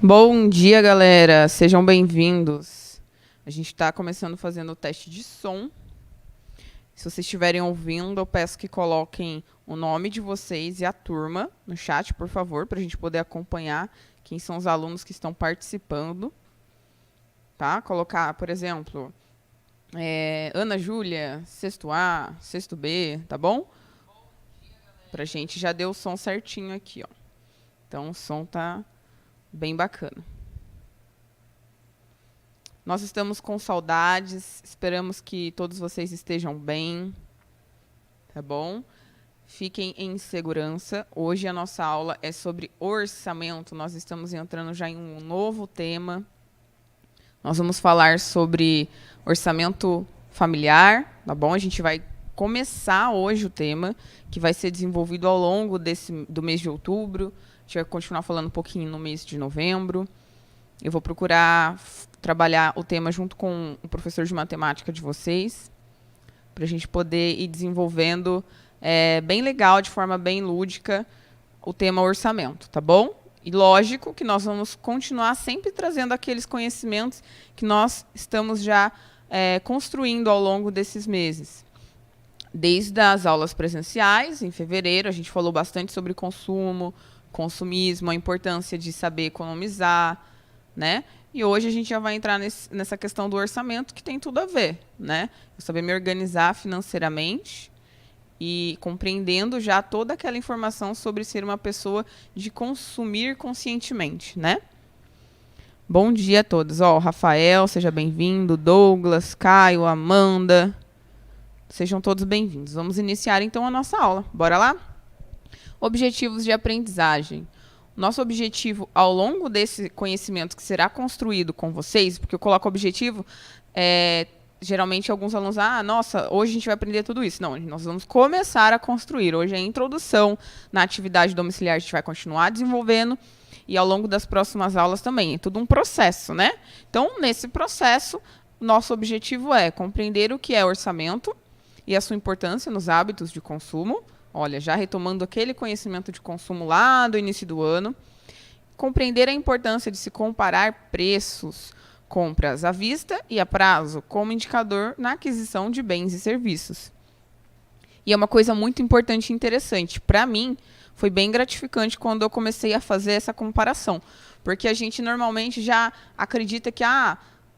Bom dia, galera. Sejam bem-vindos. A gente está começando fazendo o teste de som. Se vocês estiverem ouvindo, eu peço que coloquem o nome de vocês e a turma no chat, por favor, para a gente poder acompanhar quem são os alunos que estão participando. Tá? Colocar, por exemplo, Ana Júlia, sexto A, sexto B, tá bom? Para a gente já deu o som certinho aqui, ó. Então, o som tá bem bacana. Nós estamos com saudades, esperamos que todos vocês estejam bem, tá bom? Fiquem em segurança. Hoje a nossa aula é sobre orçamento. Nós estamos entrando já em um novo tema. Nós vamos falar sobre orçamento familiar, tá bom? A gente vai começar hoje o tema, que vai ser desenvolvido ao longo do mês de outubro. A gente vai continuar falando um pouquinho no mês de novembro. Eu vou procurar trabalhar o tema junto com o professor de matemática de vocês, para a gente poder ir desenvolvendo bem legal, de forma bem lúdica, o tema orçamento, tá bom? E lógico que nós vamos continuar sempre trazendo aqueles conhecimentos que nós estamos já construindo ao longo desses meses. Desde as aulas presenciais, em fevereiro, a gente falou bastante sobre consumo, consumismo, a importância de saber economizar, né? E hoje a gente já vai entrar nessa questão do orçamento, que tem tudo a ver, né? Eu saber me organizar financeiramente e compreendendo já toda aquela informação sobre ser uma pessoa de consumir conscientemente, né? Bom dia a todos. Ó, Rafael, seja bem-vindo. Douglas, Caio, Amanda, sejam todos bem-vindos. Vamos iniciar então a nossa aula. Bora lá? Objetivos de aprendizagem. Nosso objetivo, ao longo desse conhecimento que será construído com vocês, porque eu coloco objetivo, geralmente alguns alunos, nossa, hoje a gente vai aprender tudo isso. Não, nós vamos começar a construir. Hoje é a introdução na atividade domiciliar, a gente vai continuar desenvolvendo, e ao longo das próximas aulas também. É tudo um processo, né? Então, nesse processo, nosso objetivo é compreender o que é orçamento e a sua importância nos hábitos de consumo. Olha, já retomando aquele conhecimento de consumo lá do início do ano. Compreender a importância de se comparar preços, compras à vista e a prazo, como indicador na aquisição de bens e serviços. E é uma coisa muito importante e interessante. Para mim, foi bem gratificante quando eu comecei a fazer essa comparação. Porque a gente normalmente já acredita que,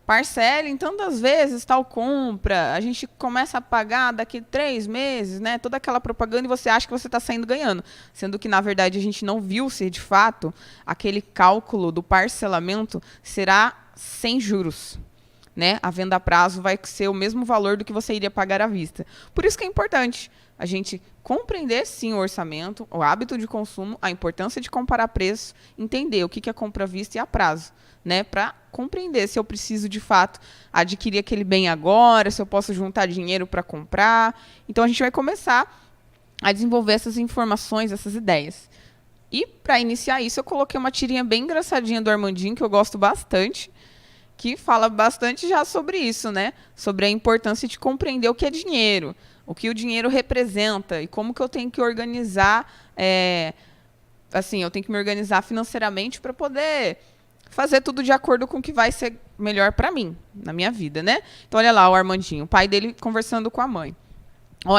parcela em tantas vezes tal compra, a gente começa a pagar daqui 3 meses, né? Toda aquela propaganda e você acha que você está saindo ganhando. Sendo que, na verdade, a gente não viu se, de fato, aquele cálculo do parcelamento será sem juros. Né? A venda a prazo vai ser o mesmo valor do que você iria pagar à vista. Por isso que é importante a gente compreender, sim, o orçamento, o hábito de consumo, a importância de comparar preços, entender o que é compra à vista e a prazo, né? Para compreender se eu preciso, de fato, adquirir aquele bem agora, se eu posso juntar dinheiro para comprar. Então, a gente vai começar a desenvolver essas informações, essas ideias. E, para iniciar isso, eu coloquei uma tirinha bem engraçadinha do Armandinho, que eu gosto bastante, que fala bastante já sobre isso, né? Sobre a importância de compreender o que é dinheiro, o que o dinheiro representa e como que eu tenho que organizar, eu tenho que me organizar financeiramente para poder fazer tudo de acordo com o que vai ser melhor para mim, na minha vida, né? Então, olha lá o Armandinho, o pai dele conversando com a mãe.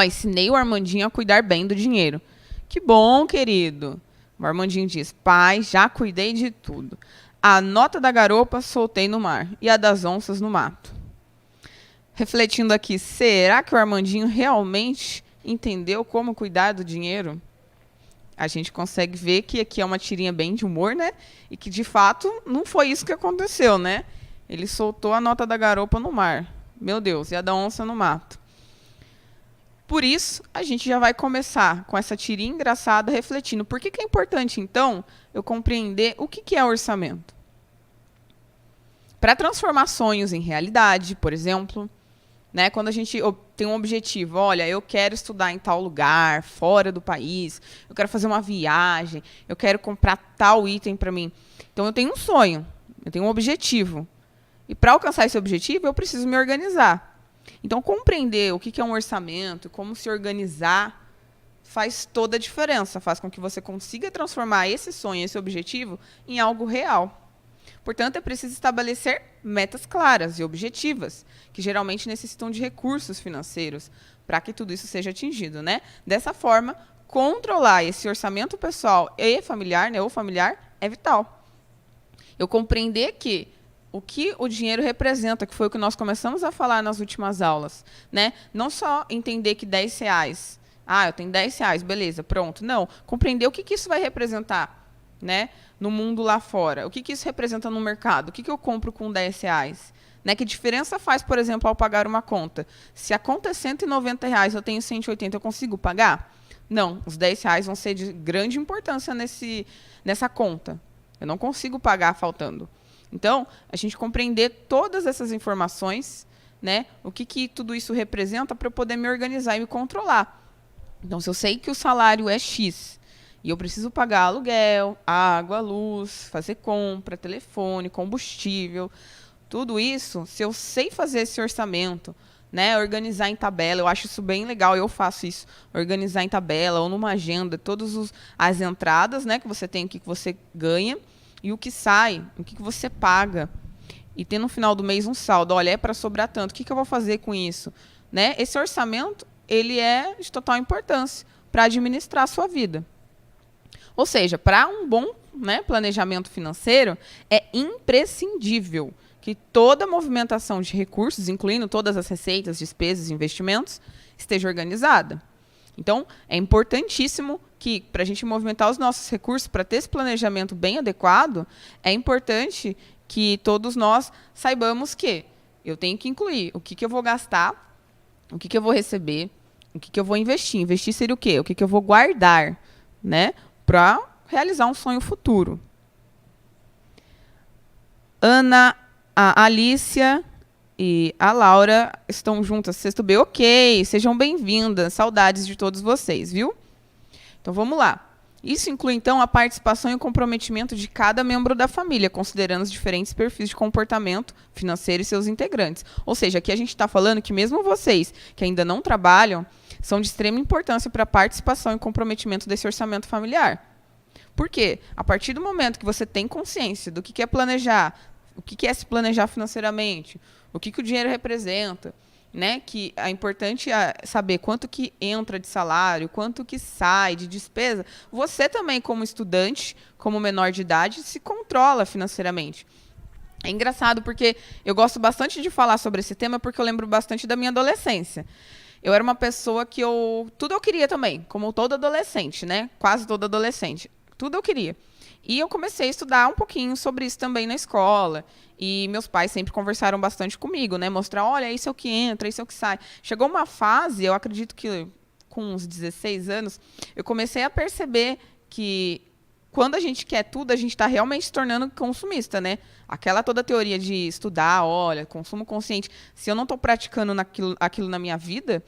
Ensinei o Armandinho a cuidar bem do dinheiro. Que bom, querido. O Armandinho diz, pai, já cuidei de tudo. A nota da garopa soltei no mar e a das onças no mato. Refletindo aqui, será que o Armandinho realmente entendeu como cuidar do dinheiro? A gente consegue ver que aqui é uma tirinha bem de humor, né? E que, de fato, não foi isso que aconteceu, né? Ele soltou a nota da garopa no mar. Meu Deus, e a da onça no mato. Por isso, a gente já vai começar com essa tirinha engraçada, refletindo. Por que é importante, então, eu compreender o que é orçamento? Para transformar sonhos em realidade, por exemplo, né, quando a gente tem um objetivo, olha, eu quero estudar em tal lugar, fora do país, eu quero fazer uma viagem, eu quero comprar tal item para mim. Então, eu tenho um sonho, eu tenho um objetivo. E para alcançar esse objetivo, eu preciso me organizar. Então, compreender o que é um orçamento, como se organizar, faz toda a diferença. Faz com que você consiga transformar esse sonho, esse objetivo, em algo real. Portanto, é preciso estabelecer metas claras e objetivas, que geralmente necessitam de recursos financeiros para que tudo isso seja atingido, né? Dessa forma, controlar esse orçamento pessoal e familiar, né, ou familiar, é vital. Eu compreender que o que o dinheiro representa, que foi o que nós começamos a falar nas últimas aulas, né? Não só entender que R$ 10, eu tenho R$ 10, beleza, pronto. Não, compreender o que isso vai representar, né, no mundo lá fora. O que isso representa no mercado? O que eu compro com R$ 10? Né? Que diferença faz, por exemplo, ao pagar uma conta? Se a conta é R$ 190, eu tenho 180, eu consigo pagar? Não, os R$ 10 vão ser de grande importância nessa conta. Eu não consigo pagar faltando. Então, a gente compreender todas essas informações, né, o que tudo isso representa para eu poder me organizar e me controlar. Então, se eu sei que o salário é X e eu preciso pagar aluguel, água, luz, fazer compra, telefone, combustível, tudo isso, se eu sei fazer esse orçamento, né, organizar em tabela, eu acho isso bem legal, eu faço isso, organizar em tabela ou numa agenda, todas as entradas, né, que você tem, o que você ganha, e o que sai, o que você paga. E ter no final do mês um saldo. Olha, é para sobrar tanto. O que eu vou fazer com isso? Né? Esse orçamento, ele é de total importância para administrar a sua vida. Ou seja, para um bom, né, planejamento financeiro, é imprescindível que toda movimentação de recursos, incluindo todas as receitas, despesas e investimentos, esteja organizada. Então, é importantíssimo que, para a gente movimentar os nossos recursos, para ter esse planejamento bem adequado, é importante que todos nós saibamos que eu tenho que incluir o que eu vou gastar, o que eu vou receber, o que eu vou investir. Investir seria o quê? O que eu vou guardar, né, para realizar um sonho futuro. Ana, a Alicia e a Laura estão juntas, sexto B. Ok, sejam bem-vindas. Saudades de todos vocês, viu? Então, vamos lá. Isso inclui, então, a participação e o comprometimento de cada membro da família, considerando os diferentes perfis de comportamento financeiro e seus integrantes. Ou seja, aqui a gente está falando que mesmo vocês que ainda não trabalham, são de extrema importância para a participação e comprometimento desse orçamento familiar. Por quê? A partir do momento que você tem consciência do que é planejar, o que é se planejar financeiramente, o que o dinheiro representa, né? Que é importante saber quanto que entra de salário, quanto que sai de despesa. Você também, como estudante, como menor de idade, se controla financeiramente. É engraçado porque eu gosto bastante de falar sobre esse tema porque eu lembro bastante da minha adolescência. Eu era uma pessoa que tudo eu queria também, como todo adolescente, né? Quase todo adolescente. Tudo eu queria. E eu comecei a estudar um pouquinho sobre isso também na escola. E meus pais sempre conversaram bastante comigo, né? Mostrar, olha, isso é o que entra, isso é o que sai. Chegou uma fase, eu acredito que com uns 16 anos, eu comecei a perceber que quando a gente quer tudo, a gente está realmente se tornando consumista, né? Aquela toda teoria de estudar, olha, consumo consciente. Se eu não estou praticando aquilo na minha vida,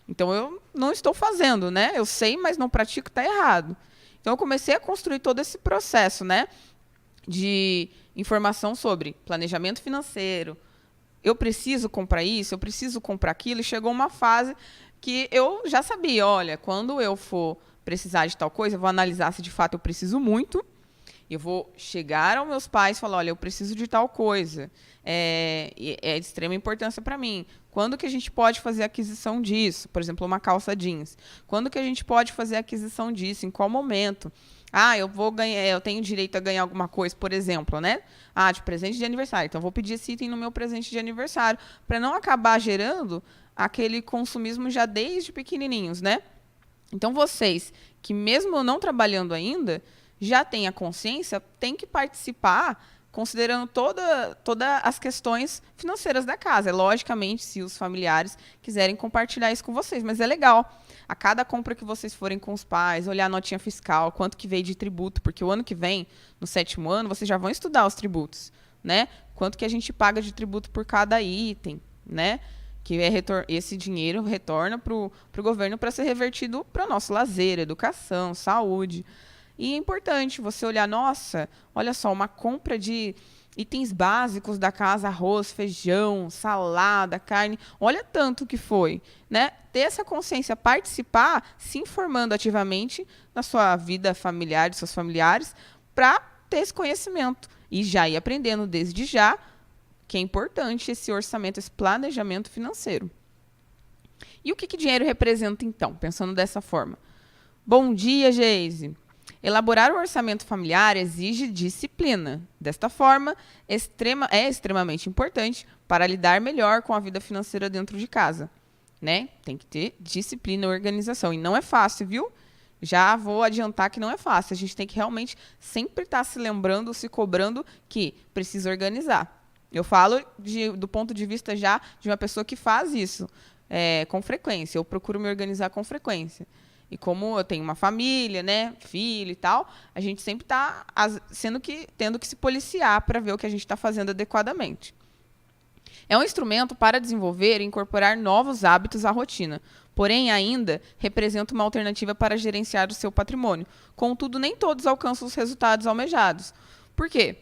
então eu não estou fazendo, né? Eu sei, mas não pratico, está errado. Então, eu comecei a construir todo esse processo, né, de informação sobre planejamento financeiro. Eu preciso comprar isso, eu preciso comprar aquilo. E chegou uma fase que eu já sabia, olha, quando eu for precisar de tal coisa, eu vou analisar se de fato eu preciso muito. Eu vou chegar aos meus pais e falar, olha, eu preciso de tal coisa. É de extrema importância para mim. Quando que a gente pode fazer a aquisição disso? Por exemplo, uma calça jeans. Quando que a gente pode fazer a aquisição disso? Em qual momento? Eu vou ganhar, eu tenho direito a ganhar alguma coisa, por exemplo, né? De presente de aniversário. Então, eu vou pedir esse item no meu presente de aniversário, para não acabar gerando aquele consumismo já desde pequenininhos, né? Então, vocês que mesmo não trabalhando ainda, já têm a consciência, têm que participar considerando todas as questões financeiras da casa. Logicamente, se os familiares quiserem compartilhar isso com vocês, mas é legal. A cada compra que vocês forem com os pais, olhar a notinha fiscal, quanto que veio de tributo, porque o ano que vem, no 7º ano, vocês já vão estudar os tributos, né? Quanto que a gente paga de tributo por cada item, né? Que esse dinheiro retorna para o governo para ser revertido para o nosso lazer, educação, saúde. E é importante você olhar, nossa, olha só, uma compra de itens básicos da casa, arroz, feijão, salada, carne, olha tanto que foi, né? Ter essa consciência, participar, se informando ativamente na sua vida familiar, dos seus familiares, para ter esse conhecimento E já ir aprendendo desde já que é importante esse orçamento, esse planejamento financeiro. E o que dinheiro representa, então, pensando dessa forma? Bom dia, Geise. Elaborar o orçamento familiar exige disciplina. Desta forma, é extremamente importante para lidar melhor com a vida financeira dentro de casa. Né? Tem que ter disciplina e organização. E não é fácil, viu? Já vou adiantar que não é fácil. A gente tem que realmente sempre estar se lembrando, se cobrando que precisa organizar. Eu falo do ponto de vista já de uma pessoa que faz isso com frequência. Eu procuro me organizar com frequência. E como eu tenho uma família, né, filho e tal, a gente sempre está tendo que se policiar para ver o que a gente está fazendo adequadamente. É um instrumento para desenvolver e incorporar novos hábitos à rotina, porém ainda representa uma alternativa para gerenciar o seu patrimônio. Contudo, nem todos alcançam os resultados almejados. Por quê?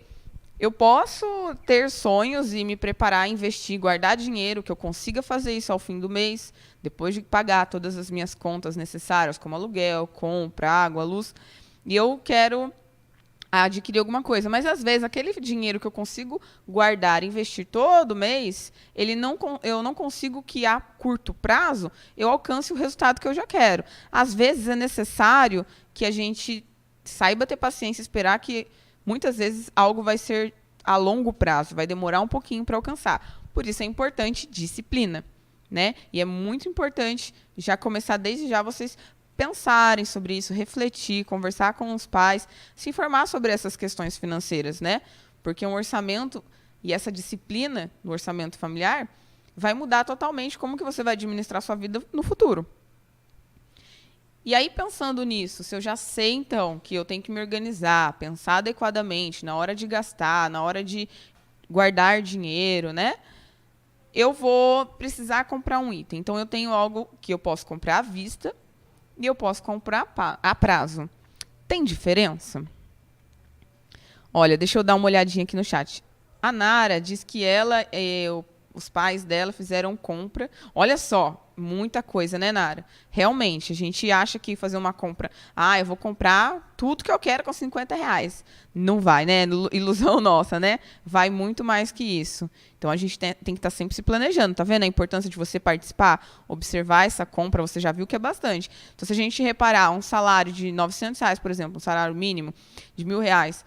Eu posso ter sonhos e me preparar, investir, guardar dinheiro, que eu consiga fazer isso ao fim do mês, depois de pagar todas as minhas contas necessárias, como aluguel, compra, água, luz, e eu quero adquirir alguma coisa. Mas, às vezes, aquele dinheiro que eu consigo guardar, investir todo mês, eu não consigo que, a curto prazo, eu alcance o resultado que eu já quero. Às vezes, é necessário que a gente saiba ter paciência e esperar que, muitas vezes, algo vai ser a longo prazo, vai demorar um pouquinho para alcançar. Por isso é importante disciplina, né? E é muito importante já começar desde já vocês pensarem sobre isso, refletir, conversar com os pais, se informar sobre essas questões financeiras, né? Porque um orçamento e essa disciplina no orçamento familiar vai mudar totalmente como que você vai administrar sua vida no futuro. E aí, pensando nisso, se eu já sei, então, que eu tenho que me organizar, pensar adequadamente na hora de gastar, na hora de guardar dinheiro, né? Eu vou precisar comprar um item. Então, eu tenho algo que eu posso comprar à vista e eu posso comprar a prazo. Tem diferença? Olha, deixa eu dar uma olhadinha aqui no chat. A Nara diz que os pais dela fizeram compra. Olha só, muita coisa, né, Nara? Realmente, a gente acha que fazer uma compra... eu vou comprar tudo que eu quero com R$ 50. Não vai, né? Ilusão nossa, né? Vai muito mais que isso. Então, a gente tem que estar sempre se planejando. Tá vendo a importância de você participar, observar essa compra? Você já viu que é bastante. Então, se a gente reparar um salário de R$ 900, por exemplo, um salário mínimo de R$ 1.000,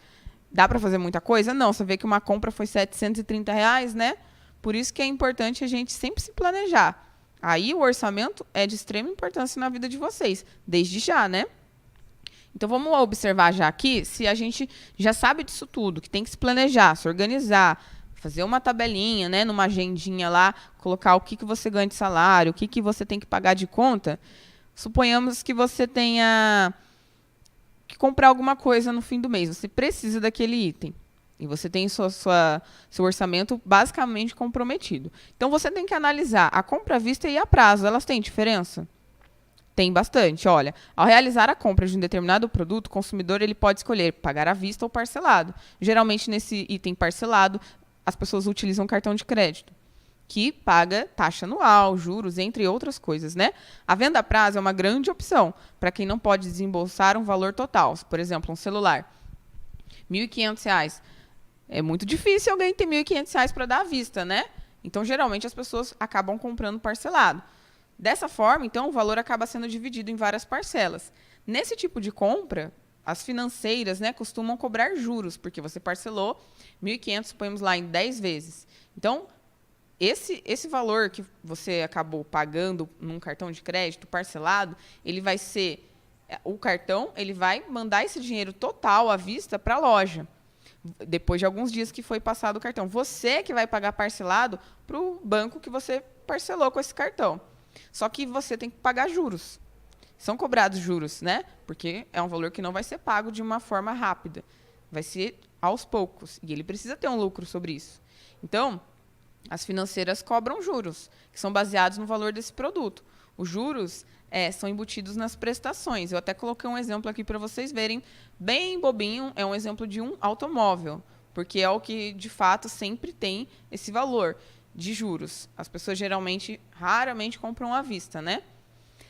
dá para fazer muita coisa? Não. Você vê que uma compra foi R$ 730, né? Por isso que é importante a gente sempre se planejar. Aí o orçamento é de extrema importância na vida de vocês, desde já, né? Então vamos observar já aqui se a gente já sabe disso tudo, que tem que se planejar, se organizar, fazer uma tabelinha, né, numa agendinha lá, colocar o que você ganha de salário, o que você tem que pagar de conta. Suponhamos que você tenha que comprar alguma coisa no fim do mês, você precisa daquele item. E você tem seu orçamento basicamente comprometido. Então, você tem que analisar a compra à vista e a prazo. Elas têm diferença? Tem bastante. Olha, ao realizar a compra de um determinado produto, o consumidor ele pode escolher pagar à vista ou parcelado. Geralmente, nesse item parcelado, as pessoas utilizam cartão de crédito, que paga taxa anual, juros, entre outras coisas, né? A venda a prazo é uma grande opção para quem não pode desembolsar um valor total. Por exemplo, um celular, R$ 1.500. É muito difícil alguém ter R$ 1.500 para dar à vista, né? Então, geralmente, as pessoas acabam comprando parcelado. Dessa forma, então, o valor acaba sendo dividido em várias parcelas. Nesse tipo de compra, as financeiras, né, costumam cobrar juros, porque você parcelou R$ 1.500, suponhamos lá, em 10 vezes. Então, esse valor que você acabou pagando num cartão de crédito parcelado, ele vai ser... O cartão ele vai mandar esse dinheiro total à vista para a loja, depois de alguns dias que foi passado o cartão. Você que vai pagar parcelado para o banco que você parcelou com esse cartão. Só que você tem que pagar juros. São cobrados juros, né? Porque é um valor que não vai ser pago de uma forma rápida. Vai ser aos poucos. E ele precisa ter um lucro sobre isso. Então, as financeiras cobram juros, que são baseados no valor desse produto. Os juros são embutidos nas prestações. Eu até coloquei um exemplo aqui para vocês verem, bem bobinho, é um exemplo de um automóvel, porque é o que, de fato, sempre tem esse valor de juros. As pessoas, raramente compram à vista, né?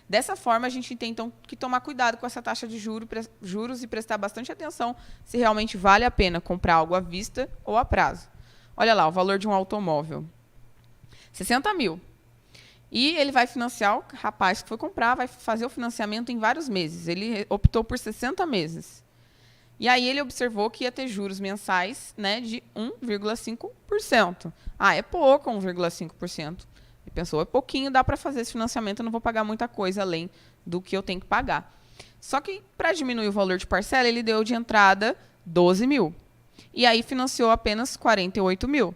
Dessa forma, a gente tem, então, que tomar cuidado com essa taxa de juros e prestar bastante atenção se realmente vale a pena comprar algo à vista ou a prazo. Olha lá, o valor de um automóvel. 60 mil. E ele vai financiar, o rapaz que foi comprar, vai fazer o financiamento em vários meses. Ele optou por 60 meses. E aí ele observou que ia ter juros mensais, né, de 1,5%. É pouco, 1,5%. Ele pensou, é pouquinho, dá para fazer esse financiamento, eu não vou pagar muita coisa além do que eu tenho que pagar. Só que, para diminuir o valor de parcela, ele deu de entrada 12 mil. E aí financiou apenas 48 mil.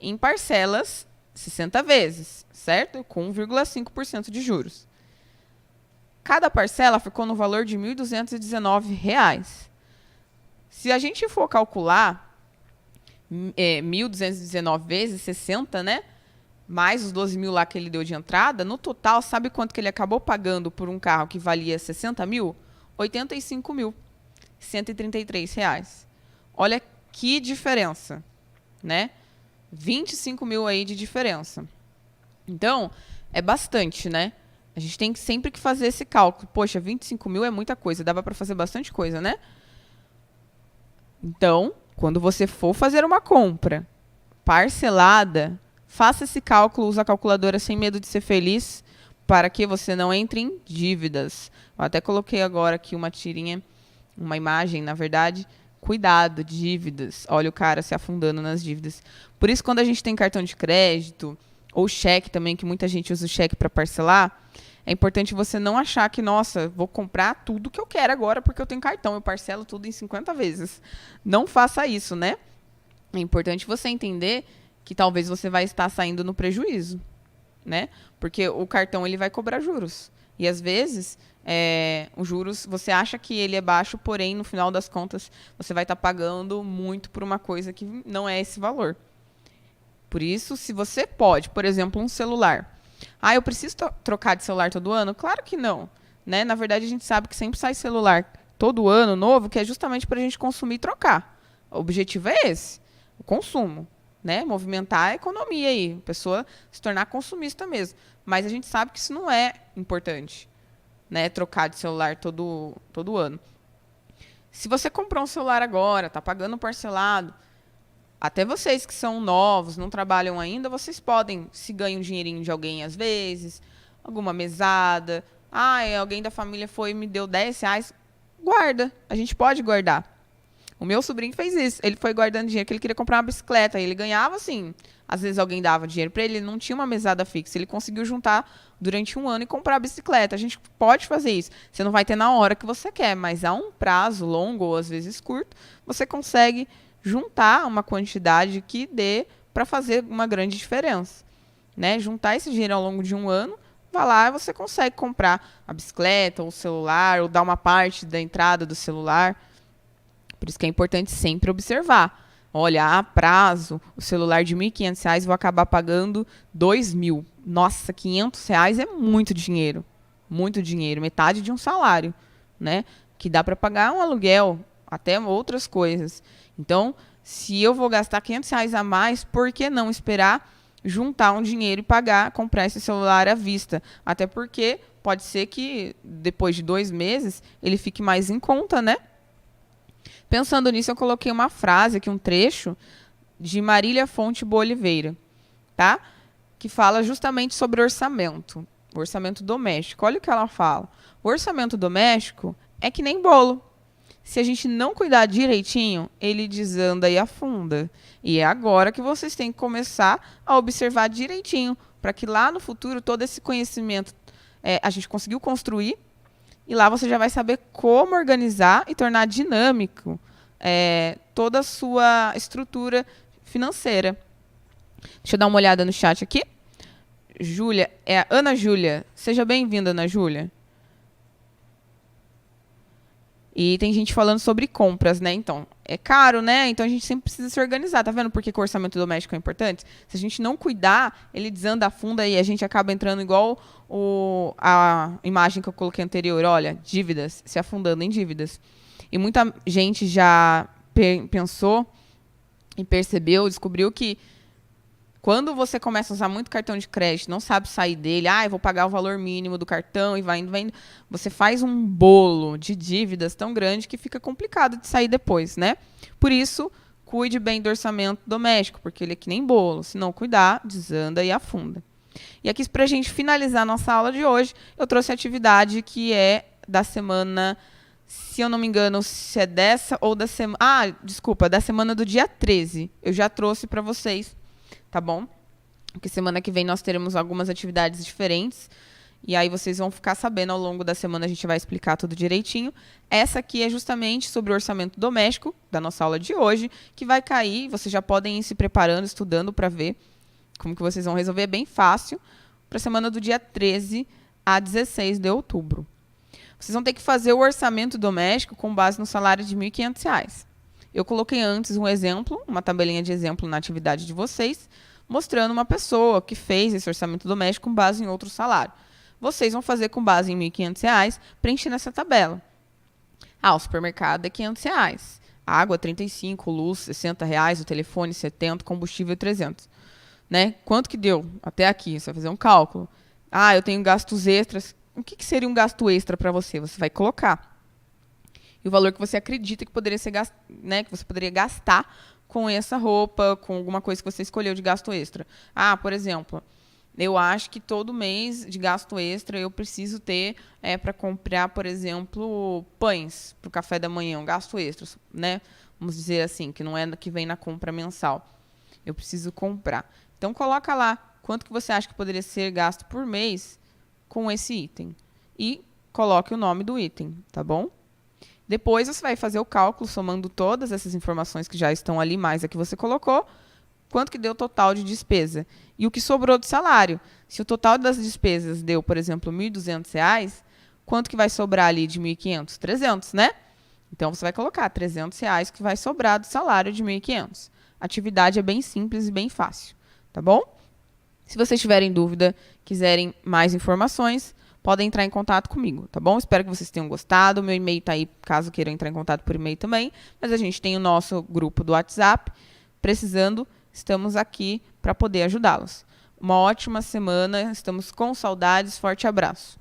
Em parcelas, 60 vezes, certo? Com 1,5% de juros. Cada parcela ficou no valor de R$ 1.219. Se a gente for calcular 1.219 vezes 60, né? Mais os 12 mil lá que ele deu de entrada, no total, sabe quanto que ele acabou pagando por um carro que valia 60 mil? 85 mil. R$ 133. Olha que diferença, né? 25 mil aí de diferença. Então, é bastante, né? A gente tem que sempre que fazer esse cálculo. Poxa, 25 mil é muita coisa, dava para fazer bastante coisa, né? Então, quando você for fazer uma compra parcelada, faça esse cálculo, use a calculadora sem medo de ser feliz, para que você não entre em dívidas. Eu até coloquei agora aqui uma tirinha, uma imagem, na verdade. Cuidado, dívidas. Olha o cara se afundando nas dívidas. Por isso, quando a gente tem cartão de crédito, ou cheque também, que muita gente usa o cheque para parcelar, é importante você não achar que, nossa, vou comprar tudo que eu quero agora porque eu tenho cartão, eu parcelo tudo em 50 vezes. Não faça isso, né? É importante você entender que talvez você vai estar saindo no prejuízo, né? Porque o cartão ele vai cobrar juros. E às vezes, os juros, você acha que ele é baixo, porém, no final das contas, você vai estar pagando muito por uma coisa que não é esse valor. Por isso, se você pode, por exemplo, um celular. Eu preciso trocar de celular todo ano? Claro que não, né? Na verdade, a gente sabe que sempre sai celular todo ano novo, que é justamente para a gente consumir e trocar. O objetivo é esse, o consumo, né? Movimentar a economia aí, a pessoa se tornar consumista mesmo. Mas a gente sabe que isso não é importante, né? Trocar de celular todo ano. Se você comprou um celular agora, está pagando parcelado, até vocês que são novos, não trabalham ainda, vocês podem, se ganham um dinheirinho de alguém às vezes, alguma mesada. Alguém da família foi e me deu R$ 10. Guarda, a gente pode guardar. O meu sobrinho fez isso. Ele foi guardando dinheiro, que ele queria comprar uma bicicleta. Ele ganhava, assim, às vezes alguém dava dinheiro para ele, ele não tinha uma mesada fixa. Ele conseguiu juntar durante um ano e comprar a bicicleta. A gente pode fazer isso. Você não vai ter na hora que você quer, mas a um prazo longo ou às vezes curto, você consegue juntar uma quantidade que dê para fazer uma grande diferença, né? Juntar esse dinheiro ao longo de um ano, vai lá e você consegue comprar a bicicleta, ou o celular, ou dar uma parte da entrada do celular. Por isso que é importante sempre observar. Olha, a prazo, o celular de R$ 1.500, vou acabar pagando R$ 2.000. Nossa, R$ 500 é muito dinheiro, metade de um salário, né? Que dá para pagar um aluguel, até outras coisas. Então, se eu vou gastar R$ 500 a mais, por que não esperar juntar um dinheiro e comprar esse celular à vista? Até porque pode ser que depois de 2 meses ele fique mais em conta, né? Pensando nisso, eu coloquei uma frase aqui, um trecho de Marília Fonte Boa Oliveira, tá? Que fala justamente sobre orçamento doméstico. Olha o que ela fala. O orçamento doméstico é que nem bolo. Se a gente não cuidar direitinho, ele desanda e afunda. E é agora que vocês têm que começar a observar direitinho, para que lá no futuro todo esse conhecimento a gente conseguiu construir, e lá você já vai saber como organizar e tornar dinâmico toda a sua estrutura financeira. Deixa eu dar uma olhada no chat aqui. Júlia, é a Ana Júlia. Seja bem-vinda, Ana Júlia. E tem gente falando sobre compras, né? Então, é caro, né? Então a gente sempre precisa se organizar. Tá vendo por que o orçamento doméstico é importante? Se a gente não cuidar, ele desanda, afunda e a gente acaba entrando igual a imagem que eu coloquei anterior. Olha, dívidas, se afundando em dívidas. E muita gente já pensou e percebeu, descobriu que Quando você começa a usar muito cartão de crédito, não sabe sair dele, eu vou pagar o valor mínimo do cartão e vai indo, você faz um bolo de dívidas tão grande que fica complicado de sair depois, né? Por isso, cuide bem do orçamento doméstico, porque ele é que nem bolo. Se não cuidar, desanda e afunda. E aqui, para a gente finalizar a nossa aula de hoje, eu trouxe a atividade que é da semana, se eu não me engano, se é dessa ou da semana... desculpa, da semana do dia 13. Eu já trouxe para vocês, tá bom? Porque semana que vem nós teremos algumas atividades diferentes. E aí vocês vão ficar sabendo ao longo da semana, a gente vai explicar tudo direitinho. Essa aqui é justamente sobre o orçamento doméstico, da nossa aula de hoje, que vai cair, vocês já podem ir se preparando, estudando para ver como que vocês vão resolver. É bem fácil, para a semana do dia 13 a 16 de outubro. Vocês vão ter que fazer o orçamento doméstico com base no salário de R$ 1.500. Eu coloquei antes um exemplo, uma tabelinha de exemplo na atividade de vocês, mostrando uma pessoa que fez esse orçamento doméstico com base em outro salário. Vocês vão fazer com base em R$ 1.500, preenchendo essa tabela. O supermercado é R$ 500. Água, 35, luz, R$ 60, o telefone, 70, combustível, 300. Né? Quanto que deu até aqui? Você vai fazer um cálculo. Eu tenho gastos extras. O que seria um gasto extra para você? Você vai colocar. E o valor que você acredita que poderia ser que você poderia gastar com essa roupa, com alguma coisa que você escolheu de gasto extra. Por exemplo, eu acho que todo mês de gasto extra eu preciso ter para comprar, por exemplo, pães para o café da manhã, um gasto extra, né? Vamos dizer assim, que não é que vem na compra mensal. Eu preciso comprar. Então, coloca lá quanto que você acha que poderia ser gasto por mês com esse item. E coloque o nome do item, tá bom? Depois você vai fazer o cálculo, somando todas essas informações que já estão ali, mais a que você colocou, quanto que deu o total de despesa. E o que sobrou do salário. Se o total das despesas deu, por exemplo, R$ 1.200, quanto que vai sobrar ali de 1.500? 300, né? Então, você vai colocar R$ 300 que vai sobrar do salário de 1.500. A atividade é bem simples e bem fácil, tá bom? Se vocês tiverem dúvida, quiserem mais informações, podem entrar em contato comigo, tá bom? Espero que vocês tenham gostado. Meu e-mail está aí, caso queiram entrar em contato por e-mail também. Mas a gente tem o nosso grupo do WhatsApp. Precisando, estamos aqui para poder ajudá-los. Uma ótima semana. Estamos com saudades. Forte abraço.